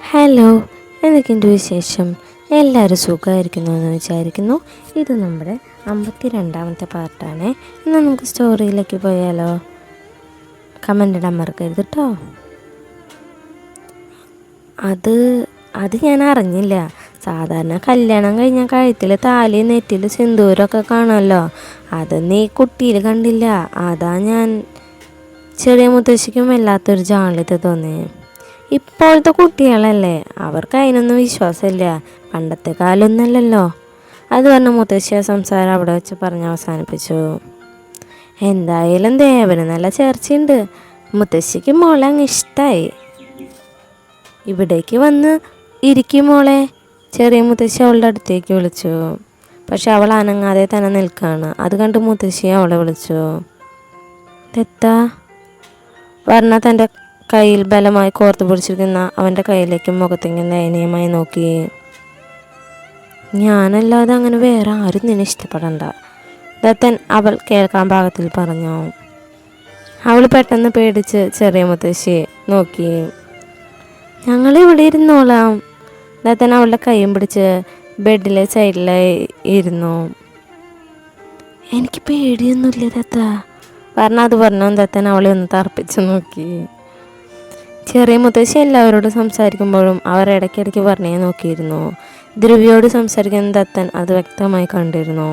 Hello, എന്തൊക്കെയുണ്ട് വിശേഷം? എല്ലാവരും സുഖമായിരിക്കുന്നു എന്ന് വിചാരിക്കുന്നു. ഇത് നമ്മുടെ 52ാമത്തെ പാർട്ടാണ്. എന്നാൽ നമുക്ക് സ്റ്റോറിയിലേക്ക് പോയാലോ? കമൻ്റ് ഇടാൻ മറക്കരുത് കേട്ടോ. അത് ഞാൻ അറിഞ്ഞില്ല. സാധാരണ കല്യാണം കഴിഞ്ഞാൽ കഴുത്തിൽ താലി നെറ്റിൽ സിന്ദൂരമൊക്കെ കാണുമല്ലോ. അത് നീ കുട്ടിയിൽ കണ്ടില്ല. അതാ ഞാൻ ചെറിയ മുത്തശ്ശിക്കും വല്ലാത്തൊരു ജാള്യത തോന്നി. ഇപ്പോഴത്തെ കുട്ടികളല്ലേ, അവർക്ക് അതിനൊന്നും വിശ്വാസമില്ല. പണ്ടത്തെ കാലമൊന്നുമല്ലല്ലോ. അത് പറഞ്ഞ മുത്തശ്ശിയ സംസാരം അവിടെ വെച്ച് പറഞ്ഞ് അവസാനിപ്പിച്ചു. എന്തായാലും ദേവന് നല്ല ചേർച്ചയുണ്ട്. മുത്തശ്ശിക്ക് മോളെ അങ്ങ് ഇഷ്ടമായി. ഇവിടേക്ക് വന്ന് ഇരിക്കും മോളെ, ചെറിയ മുത്തശ്ശി അവളുടെ അടുത്തേക്ക് വിളിച്ചു. പക്ഷെ അവൾ അനങ്ങാതെ തന്നെ നിൽക്കുകയാണ്. അത് കണ്ട് മുത്തശ്ശി അവളെ വിളിച്ചു. തെത്താ വർണ്ണ തൻ്റെ കയ്യിൽ ബലമായി കോർത്തു പിടിച്ചിരിക്കുന്ന അവൻ്റെ കയ്യിലേക്കും മുഖത്തേക്കും ദയനീയമായി നോക്കി. ഞാനല്ലാതെ അങ്ങനെ വേറെ ആരും നിന്നെ ഇഷ്ടപ്പെടണ്ട, ദത്തൻ അവൾ കേൾക്കാൻ പാകത്തിൽ പറഞ്ഞു. അവൾ പെട്ടെന്ന് പേടിച്ച് ചെറിയ മുത്തശ്ശിയെ നോക്കി. ഞങ്ങളിവിടെ ഇരുന്നോളാം. ദത്തൻ അവളുടെ കൈയും പിടിച്ച് ബെഡിലെ സൈഡിലായി ഇരുന്നു. എനിക്ക് പേടിയൊന്നുമില്ല ദത്ത അത് പറഞ്ഞു. ദത്തൻ അവളെ ഒന്ന് തർപ്പിച്ച് നോക്കി. ചെറിയ മുത്തശ്ശി എല്ലാവരോടും സംസാരിക്കുമ്പോഴും അവർ ഇടയ്ക്കിടയ്ക്ക് പറഞ്ഞേ നോക്കിയിരുന്നു. ധ്രുവിയോട് സംസാരിക്കുന്ന ദത്തൻ അത് വ്യക്തമായി കണ്ടിരുന്നു.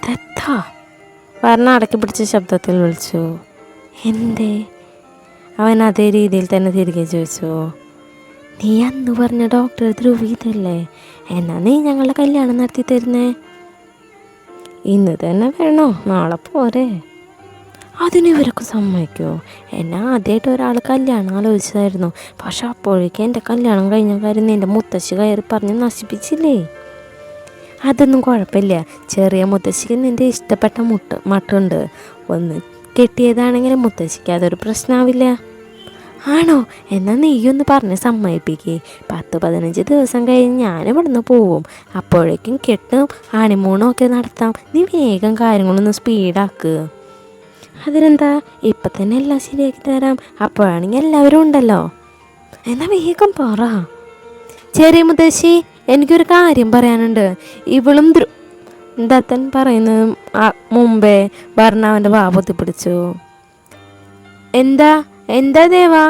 ദത്ത അടക്കി പിടിച്ച ശബ്ദത്തിൽ വിളിച്ചു. എന്തേ? അവൻ അതേ രീതിയിൽ തന്നെ തിരികെ ചോദിച്ചു. നീ അന്ന് പറഞ്ഞ ഡോക്ടർ ധ്രുവി ഇതല്ലേ? എന്നാ നീ ഞങ്ങളുടെ കല്യാണം നടത്തി തരുന്നേ? ഇന്ന് തന്നെ വേണോ? നാളെ പോരെ? അതിന് ഇവരൊക്കെ സമ്മതിക്കുമോ? എന്നെ ആദ്യമായിട്ട് ഒരാൾ കല്യാണം ആലോചിച്ചതായിരുന്നു. പക്ഷെ അപ്പോഴേക്കും എൻ്റെ കല്യാണം കഴിഞ്ഞ കാര്യം നിൻ്റെ മുത്തശ്ശി കയറി പറഞ്ഞ് നശിപ്പിച്ചില്ലേ? അതൊന്നും കുഴപ്പമില്ല. ചെറിയ മുത്തശ്ശിക്ക് നിൻ്റെ ഇഷ്ടപ്പെട്ട മട്ടുണ്ട്. ഒന്ന് കെട്ടിയതാണെങ്കിൽ മുത്തശ്ശിക്ക് അതൊരു പ്രശ്നമാവില്ല. ആണോ? എന്നാൽ നീയൊന്ന് പറഞ്ഞ് സമ്മതിപ്പിക്കേ. 10-15 ദിവസം കഴിഞ്ഞ് ഞാനിവിടുന്ന് പോവും. അപ്പോഴേക്കും കെട്ടും ഹണിമൂണും ഒക്കെ നടത്താം. നീ വേഗം കാര്യങ്ങളൊന്ന് സ്പീഡാക്കുക. അതിനെന്താ, ഇപ്പം തന്നെ എല്ലാം ശരിയാക്കി തരാം. അപ്പോഴാണെങ്കിൽ എല്ലാവരും ഉണ്ടല്ലോ. എന്നാൽ വേഗം പറ. ചെറിയ മുത്തശ്ശി, എനിക്കൊരു കാര്യം പറയാനുണ്ട്. ഇവളും ദത്തൻ പറയുന്നത് മുമ്പേ ഭർണാവിൻ്റെ വാ പൊത്തിപ്പിടിച്ചു. എന്താ എന്താ ദേവാ,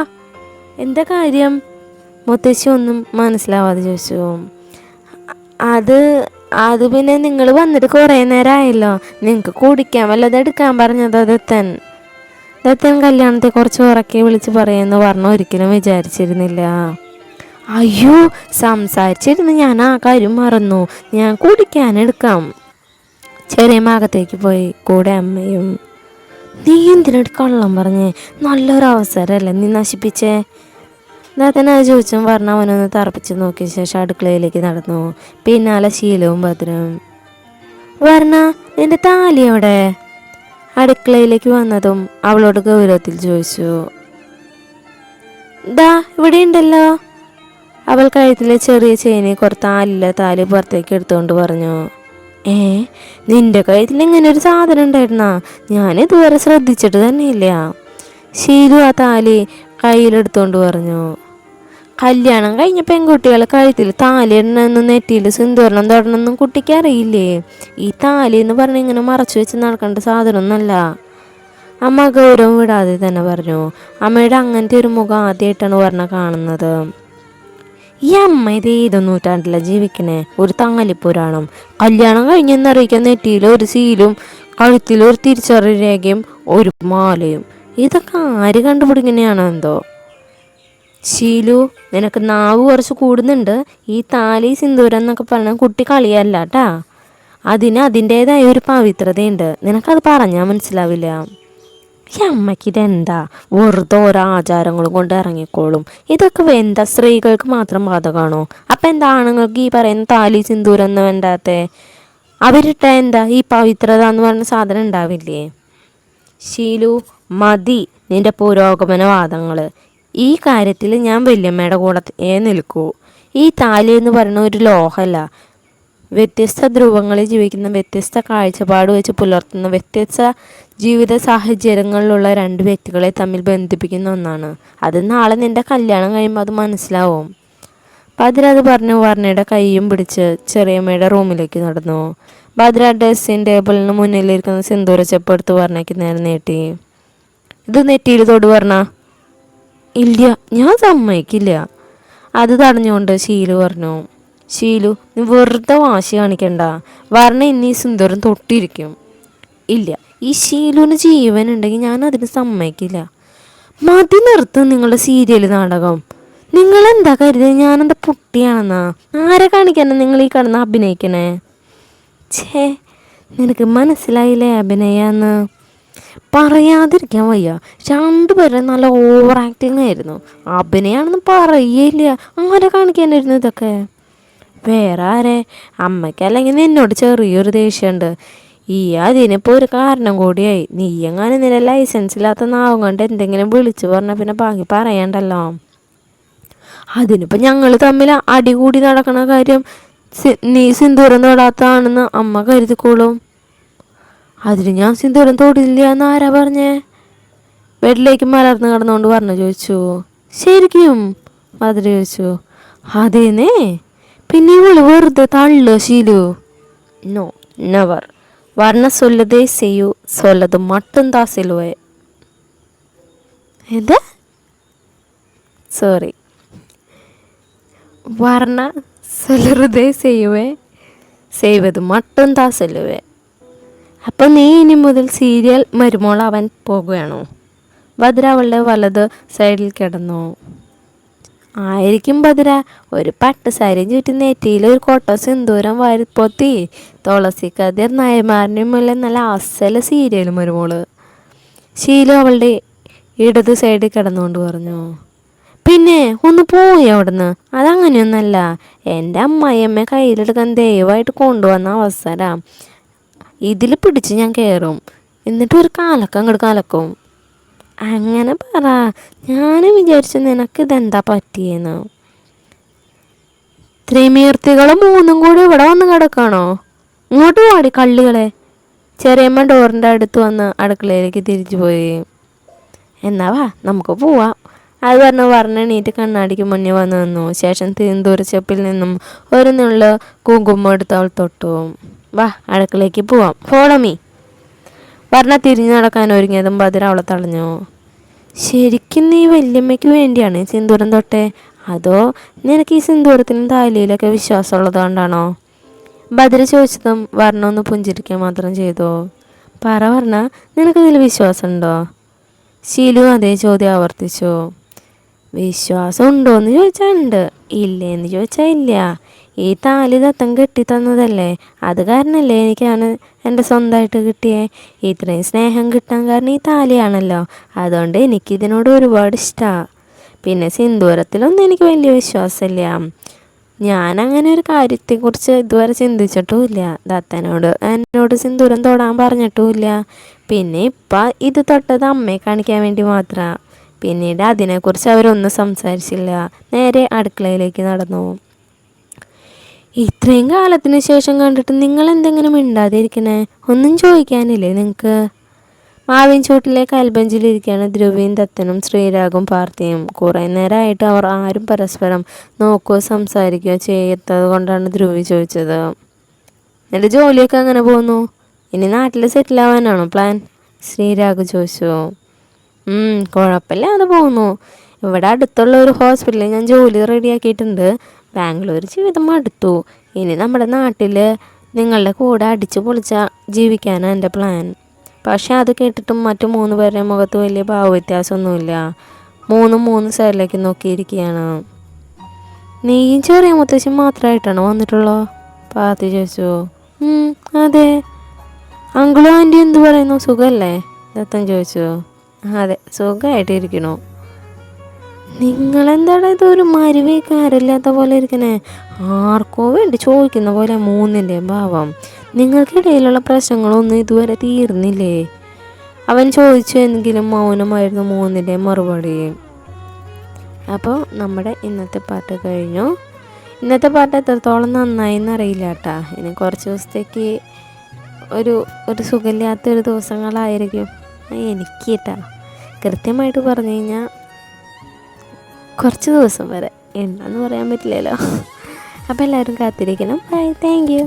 എന്താ കാര്യം? മുത്തശ്ശി ഒന്നും മനസ്സിലാവാതെ ചോദിച്ചു. അത് പിന്നെ നിങ്ങൾ വന്നിട്ട് കുറേ നേരമായല്ലോ. നിങ്ങൾക്ക് കുടിക്കാൻ വല്ലതും എടുക്കാൻ പറഞ്ഞതോ ദത്തൻ കല്യാണത്തെ കുറച്ച് ഉറക്കി വിളിച്ച് പറയുമെന്ന് പറഞ്ഞ് ഒരിക്കലും വിചാരിച്ചിരുന്നില്ല. അയ്യോ, സംസാരിച്ചിരുന്ന് ഞാൻ ആ കാര്യം മറന്നു. ഞാൻ കുടിക്കാനെടുക്കാം. ചെറിയ ഭാഗത്തേക്ക് പോയി. കൂടെ അമ്മയും. നീ എന്തിനോട് കള്ളം പറഞ്ഞേ? നല്ലൊരു അവസരമല്ലേ നീ നശിപ്പിച്ചേ? ദത്തൻ അത് ചോദിച്ചും പറഞ്ഞ അവനൊന്ന് തറപ്പിച്ച് നോക്കിയ ശേഷം അടുക്കളയിലേക്ക് നടന്നു. പിന്നാലെ ശീലവും ഭദ്രവും. വർണ്ണ, നിന്റെ താലി എവിടെ? അടുക്കളയിലേക്ക് വന്നതും അവളോട് ഗൗരവത്തിൽ ചോദിച്ചു. ദാ ഇവിടെ ഉണ്ടല്ലോ. അവൾ കഴുത്തിലെ ചെറിയ ചെയിന് കുറച്ച് ആലില്ല താലി പുറത്തേക്ക് എടുത്തുകൊണ്ട് പറഞ്ഞു. നിന്റെ കഴുത്തിൽ ഇങ്ങനെ ഒരു സാധനം ഉണ്ടായിരുന്നാ? ഞാൻ ഇതുവരെ ശ്രദ്ധിച്ചിട്ട് തന്നെയില്ല. ശീലു ആ താലി കയ്യിലെടുത്തോണ്ട് പറഞ്ഞു. കല്യാണം കഴിഞ്ഞ പെൺകുട്ടികളെ കഴുത്തിൽ താലി ഇടണമെന്നും നെറ്റിയിൽ സിന്ദൂരണം തൊടണമെന്നും കുട്ടിക്ക് അറിയില്ലേ? ഈ താലി എന്ന് പറഞ്ഞ് ഇങ്ങനെ മറച്ചു വെച്ച് നടക്കേണ്ട സാധനമൊന്നല്ല. അമ്മ ഗൗരവം വിടാതെ തന്നെ പറഞ്ഞു. അമ്മയുടെ അങ്ങനത്തെ ഒരു മുഖം ആദ്യമായിട്ടാണ് പറഞ്ഞ കാണുന്നത്. ഈ അമ്മ ഇത് ഏതോ നൂറ്റാണ്ടിലാണ് ജീവിക്കണേ? ഒരു താലിപ്പുരാണം. കല്യാണം കഴിഞ്ഞെന്നറിയിക്കാൻ നെറ്റിയിൽ ഒരു സീലും കഴുത്തിൽ ഒരു തിരിച്ചറിയൽ രേഖയും ഒരു മാലയും. ഇതൊക്കെ ആര് കണ്ടുപിടിക്കണെയാണോ എന്തോ? ശീലു, നിനക്ക് നാവ് കുറച്ച് കൂടുന്നുണ്ട്. ഈ താലി സിന്ദൂരം എന്നൊക്കെ പറഞ്ഞാൽ കുട്ടി കളിയല്ല കേട്ടാ. അതിന് അതിൻ്റേതായ ഒരു പവിത്രതയുണ്ട്. നിനക്കത് പറഞ്ഞാൽ മനസ്സിലാവില്ല. ഈ അമ്മയ്ക്ക് ഇതെന്താ? വെറുതെ ഓരോ ആചാരങ്ങളും കൊണ്ട് ഇറങ്ങിക്കോളും. ഇതൊക്കെ എന്താ സ്ത്രീകൾക്ക് മാത്രം ബാധകമാണോ? അപ്പം എന്താ ആണുങ്ങൾക്ക് ഈ പറയുന്ന താലി സിന്ദൂരം ഒന്നും വേണ്ടാത്തേ? അവരിട്ട എന്താ ഈ പവിത്രത എന്ന് പറഞ്ഞ സാധനം ഉണ്ടാവില്ലേ? ശീലു, മതി നിന്റെ പുരോഗമനവാദങ്ങൾ. ഈ കാര്യത്തിൽ ഞാൻ വല്യമ്മയുടെ കൂടെ നിൽക്കൂ. ഈ താലി എന്ന് പറയുന്ന ഒരു ലോഹമല്ല, വ്യത്യസ്ത ധ്രുവങ്ങളിൽ ജീവിക്കുന്ന വ്യത്യസ്ത കാഴ്ചപ്പാട് വെച്ച് പുലർത്തുന്ന വ്യത്യസ്ത ജീവിത സാഹചര്യങ്ങളിലുള്ള രണ്ട് വ്യക്തികളെ തമ്മിൽ ബന്ധിപ്പിക്കുന്ന ഒന്നാണ്. അത് നാളെ നിൻ്റെ കല്യാണം കഴിയുമ്പോൾ അത് മനസ്സിലാവും. ഭദ്ര അത് പറഞ്ഞു വർണ്ണയുടെ കൈയും പിടിച്ച് ചെറിയമ്മയുടെ റൂമിലേക്ക് നടന്നു. ഭദ്ര ഡ്രസ്സിങ് ടേബിളിന് മുന്നിലിരിക്കുന്ന സിന്ദൂര ചെപ്പ് എടുത്ത് വർണ്ണയ്ക്ക് നേരെ നീട്ടി. ഇത് നെറ്റിയിൽ തൊട് വർണ്ണ. ഇല്ല, ഞാൻ സമ്മതിക്കില്ല. അത് തടഞ്ഞുകൊണ്ട് ഷീലു പറഞ്ഞു. ഷീലു, നീ വെറുതെ വാശി കാണിക്കണ്ട. വർണ്ണ ഇനി സിന്ദൂരം തൊട്ടിരിക്കും. ഇല്ല, ഈ ഷീലുവിന് ജീവനുണ്ടെങ്കിൽ ഞാൻ അതിന് സമ്മതിക്കില്ല. മതി നിർത്തും നിങ്ങളുടെ സീരിയൽ നാടകം. നിങ്ങളെന്താ കരുതിയത് ഞാനെന്താ പുട്ടിയാണെന്നാ? ആരെ കാണിക്കാനാ നിങ്ങൾ ഈ കിടന്ന് അഭിനയിക്കണേ? ഛേ, നിനക്ക് മനസ്സിലായില്ലേ അഭിനയാന്ന്? പറയാതിരിക്കാൻ വയ്യ. രണ്ടുപേരും നല്ല ഓവർ ആക്ടിങ് ആയിരുന്നു. അഭിനയാണെന്ന് പറയേയില്ല. ആരെ കാണിക്കാനായിരുന്നു ഇതൊക്കെ? വേറെ ആരെ? അമ്മയ്ക്ക് അല്ലെങ്കിൽ നിന്നോട് ചെറിയൊരു ദേഷ്യമുണ്ട്. ഈ അതിനിപ്പോൾ ഒരു കാരണം കൂടിയായി. നീ എങ്ങാനും നിന്റെ ലൈസൻസ് ഇല്ലാത്ത നാവും കൊണ്ട് എന്തെങ്കിലും വിളിച്ചു പറഞ്ഞാൽ പിന്നെ ബാക്കി പറയണ്ടല്ലോ. അതിനിപ്പോൾ ഞങ്ങൾ തമ്മിൽ അടികൂടി നടക്കണ കാര്യം നീ സിന്ദൂരം തൊടാത്തതാണെന്ന് അമ്മ കരുതിക്കോളും. അതിന് ഞാൻ സിന്ദൂരം തൊടില്ല എന്ന് ആരാ പറഞ്ഞേ? ബെഡിലേക്ക് മലർന്ന് കിടന്നുകൊണ്ട് പറഞ്ഞു ചോദിച്ചു. ശരിക്കും? മധുര ചോദിച്ചു. അതേന്നേ. പിന്നെ ഇവള് വെറുതെ തള്ളു ഷീലു. No, never. വർണ്ണ സൊല്ലതേ ചെയ്യൂ, സൊല്ലത് മട്ടും താസിലുവേ. എന്താ? സോറി. വർണ്ണ സൊല്ലറുതേ ചെയ്യുവേ, ചെയ്വത് മട്ടും താസല്ലുവേ. അപ്പം നീ ഇനി മുതൽ സീരിയൽ മരുമോളാവാൻ പോകുകയാണോ? ഭദ്ര അവളുടെ വലത് സൈഡിൽ കിടന്നു. ആയിരിക്കും ഭദ്ര. ഒരു പട്ട് സാരിയും ചുറ്റി നെറ്റിയിൽ ഒരു കൊട്ട സിന്ദൂരം വാരിപ്പൊത്തി തുളസി കതിർ നയമാറിനും മുന്നിൽ നല്ല അസല സീരിയൽ മരുമോള്. ശീലു അവളുടെ ഇടത് സൈഡിൽ കിടന്നുകൊണ്ട് പറഞ്ഞു. പിന്നെ ഒന്ന് പോയി അവിടുന്ന്. അതങ്ങനെയൊന്നല്ല. എൻ്റെ അമ്മായിയമ്മ കയ്യിലെടുക്കാൻ ദയവായിട്ട് കൊണ്ടുവന്ന അവസരം ഇതിൽ പിടിച്ച് ഞാൻ കയറും. എന്നിട്ട് ഒരു കാലക്കം അങ്ങോട്ട് കലക്കും. അങ്ങനെ പറ. ഞാനും വിചാരിച്ചു നിനക്കിതെന്താ പറ്റിയെന്ന്. ത്രിമൂർത്തികൾ മൂന്നും കൂടി ഇവിടെ വന്ന് കിടക്കാണോ? ഇങ്ങോട്ട് പാടി കള്ളികളെ. ചെറിയമ്മ ഡോറിൻ്റെ അടുത്ത് വന്ന് അടുക്കളയിലേക്ക് തിരിച്ചു പോയി. എന്നാ വാ, നമുക്ക് പോവാം. അത് പറഞ്ഞ് എണീറ്റ് കണ്ണാടിക്ക് മുന്നേ വന്ന് നിന്നു. ശേഷം സിന്ദൂരച്ചെപ്പിൽ നിന്നും ഒരു നുള്ള് കുങ്കുമം എടുത്ത് അവൾ തൊട്ടു. വാ, അടുക്കളയ്ക്ക് പോവാം, ഫോളോ മീ. വർണ്ണ തിരിഞ്ഞു നടക്കാൻ ഒരുങ്ങിയതും ഭദ്ര അവളെ തടഞ്ഞു. ശരിക്കും നീ വല്യമ്മയ്ക്ക് വേണ്ടിയാണ് സിന്ദൂരം തൊട്ടേ? അതോ നിനക്ക് ഈ സിന്ദൂരത്തിനും താലിയിലൊക്കെ വിശ്വാസമുള്ളത് കൊണ്ടാണോ? ഭദ്ര ചോദിച്ചതും വർണ്ണ ഒന്ന് പുഞ്ചിരിക്കാൻ മാത്രം ചെയ്തു. പറ വർണ്ണ, നിനക്കതിൽ വിശ്വാസമുണ്ടോ? ശീലു അതേ ചോദ്യം ആവർത്തിച്ചു. വിശ്വാസം ഉണ്ടോയെന്ന് ചോദിച്ചാൽ ഉണ്ട്, ഇല്ലേന്ന് ചോദിച്ചാൽ ഇല്ല. ഈ താലി ദത്തം കെട്ടി തന്നതല്ലേ, അത് കാരണമല്ലേ എനിക്കാണ് എൻ്റെ സ്വന്തമായിട്ട് കിട്ടിയേ. ഇത്രയും സ്നേഹം കിട്ടാൻ കാരണം ഈ താലിയാണല്ലോ. അതുകൊണ്ട് എനിക്കിതിനോട് ഒരുപാട് ഇഷ്ടമാണ്. പിന്നെ സിന്ദൂരത്തിലൊന്നും എനിക്ക് വലിയ വിശ്വാസമില്ല. ഞാനങ്ങനെ ഒരു കാര്യത്തെക്കുറിച്ച് ഇതുവരെ ചിന്തിച്ചിട്ടുമില്ല. ദത്തനോട് എന്നോട് സിന്ദൂരം തൊടാൻ പറഞ്ഞിട്ടുമില്ല. പിന്നെ ഇപ്പം ഇത് തൊട്ടത് അമ്മയെ കാണിക്കാൻ വേണ്ടി മാത്രമാണ്. പിന്നീട് അതിനെക്കുറിച്ച് അവരൊന്നും സംസാരിച്ചില്ല. നേരെ അടുക്കളയിലേക്ക് നടന്നു. ഇത്രയും കാലത്തിന് ശേഷം കണ്ടിട്ട് നിങ്ങൾ എന്തെങ്കിലും മിണ്ടാതിരിക്കണേ? ഒന്നും ചോദിക്കാനില്ലേ നിങ്ങൾക്ക്? മാവിൻ ചൂട്ടിലെ കൽബഞ്ചിലിരിക്കുകയാണ് ധ്രുവിയും ദത്തനും ശ്രീരാഗും പാർത്ഥിയും. കുറേ നേരമായിട്ട് അവർ ആരും പരസ്പരം നോക്കുകയോ സംസാരിക്കുകയോ ചെയ്യാത്തത് കൊണ്ടാണ് ധ്രുവി ചോദിച്ചത്. എൻ്റെ ജോലിയൊക്കെ അങ്ങനെ പോകുന്നു? ഇനി നാട്ടിൽ സെറ്റിലാവാനാണോ പ്ലാൻ? ശ്രീരാഗ് ചോദിച്ചു. കുഴപ്പമില്ലാതെ പോകുന്നു. ഇവിടെ അടുത്തുള്ള ഒരു ഹോസ്പിറ്റലിൽ ഞാൻ ജോലി റെഡിയാക്കിയിട്ടുണ്ട്. ബാംഗ്ലൂർ ജീവിതം മടുത്തു. ഇനി നമ്മുടെ നാട്ടിൽ നിങ്ങളുടെ കൂടെ അടിച്ചു പൊളിച്ച ജീവിക്കാനാണ് എൻ്റെ പ്ലാൻ. പക്ഷെ അത് കേട്ടിട്ടും മറ്റു 3 പേരുടെ മുഖത്ത് വലിയ ഭാവവ്യത്യാസമൊന്നുമില്ല. മൂന്ന് സൈഡിലേക്ക് നോക്കിയിരിക്കുകയാണ്. നീയും ചെറിയ മുത്തശ്ശി മാത്രമായിട്ടാണോ വന്നിട്ടുള്ളോ? പാർത്തി ചോദിച്ചു. അതെ. അങ്കിളും ആൻറ്റി എന്ത് പറയുന്നു, സുഖമല്ലേ? ദത്തൻ ചോദിച്ചു. അതെ, സുഖമായിട്ടിരിക്കണു. നിങ്ങളെന്താണ് ഇതൊരു മരുവേക്കാരില്ലാത്ത പോലെ ഇരിക്കണേ? ആർക്കോ വേണ്ടി ചോദിക്കുന്ന പോലെ മൂന്നിൻ്റെയും ഭാവം. നിങ്ങൾക്കിടയിലുള്ള പ്രശ്നങ്ങളൊന്നും ഇതുവരെ തീർന്നില്ലേ? അവൻ ചോദിച്ചു. എങ്കിലും മൗനമായിരുന്നു മൂന്നിൻ്റെയും മറുപടി. അപ്പോൾ നമ്മുടെ ഇന്നത്തെ പാട്ട് കഴിഞ്ഞു. ഇന്നത്തെ പാട്ട് എത്രത്തോളം നന്നായി എന്നറിയില്ല കേട്ടാ. ഇനി കുറച്ച് ദിവസത്തേക്ക് ഒരു ഒരു സുഖമില്ലാത്തൊരു ദിവസങ്ങളായിരിക്കും എനിക്ക് കേട്ടാ. കൃത്യമായിട്ട് പറഞ്ഞു കഴിഞ്ഞാൽ കുറച്ച് ദിവസം വരെ, എന്താന്ന് പറയാൻ പറ്റില്ലല്ലോ. അപ്പോൾ എല്ലാവരും കാത്തിരിക്കണം. Bye, thank U.